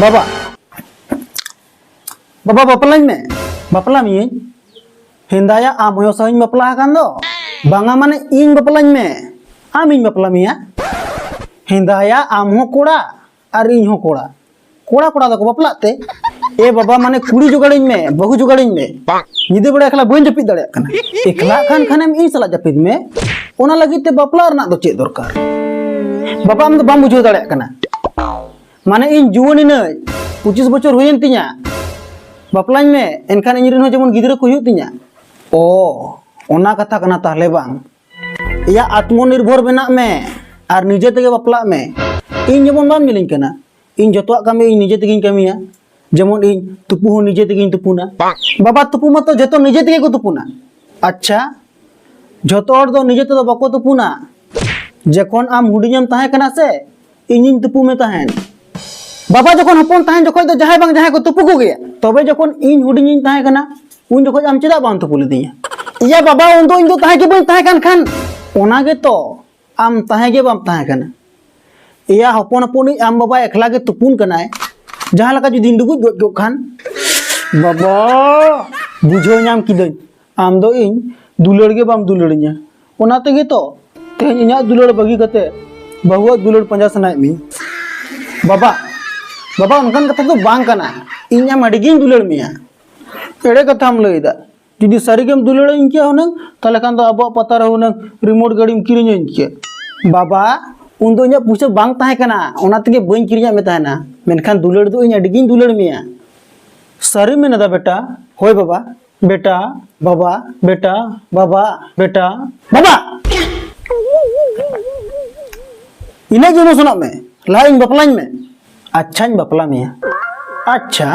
बाबा बाबा बापलाኝ में बापला मियाᱹᱧ हिंदाया आम होयो सहिं बापला आकान दो बांगा माने इन बापलाኝ में आम इन बापला मिया हिंदाया आम हो कोड़ा और इन हो कोड़ा कोड़ा कोड़ा दको बापला ते ए बाबा माने कुड़ी जुगाड़िኝ में बहु जुगाड़िኝ में निदे बड़े एकला बइन जपिद दाड़े कना एकला खान खानेम इन सला जपिद में ओना लगी ते बापला रना दो चेद दरकार बाबा आम दो बाम बुझाव दाड़े कना माने इन जुवानी नै 25 बछर हुयेन तिया बापलाኝ में एनखान इᱧ हो जेमन गिद्रा को हुयु तिया ओ ओना कथा कना ताहले बांग या आत्मनिर्भर बना में और निजे तेगे बापला में इन जेमन बाम मिलिኝ कना इन जतवा कामी इन निजे तेगिñ कामिया जेमन इन तुपु हो निजे तेगिñ तुपुना बाबा तुपु मतो जतो निजे तेगे को तुपुना अच्छा जतो हर दो निजे तो बाको तुपुना जखन आम हुडिñam ताहे कना से इनिñ तुपु में ताहेन बाबा जखन हपन ताहेन जखन तो जहाय बांग जहाय को तुपु को गया तबे जखन इन हुडिñiñ ताहे कना उन जखन आम चेदा बांग तुपु लेदिया या बाबा उन दो इन दो ताहे के बन ताहे कान खान ओना गे तो आम ताहे के बाम ताहे कना या हपन हपन आम बाबा एकला के तुपुन कनाय जहां लका जुदी डुबुज गो खान बाबा बुझो नाम किदई आम दो इन दुलड़ के बाम दुलड़िया ओना तेगे तो तेहन इना दुलड़ बगी कते बहुआ दुलड़ पंजा सनाय मी बाबा बाबा उनकान कथा तो बांग कना इन आम अडिगिन दुलड़ मिया एड़े कथा हम लईदा जुदी सारीगेम दुलड़ इन के होनंग ताले कान दो अब पता रहउनंग रिमोट गाड़ीम किरिñ इन के बाबा उन दो इना पुछे बांग ताहे कना ओना तेगे बइन किरिña में ताहेना मेनखान दुलड़ दो इन अडिगिन दुलड़ मिया सारी में नदा बेटा होय बाबा बेटा बाबा बेटा बाबा बेटा बाबा इना जेनो सुना में लाइन बापलाኝ में अच्छा बापला मिया अच्छा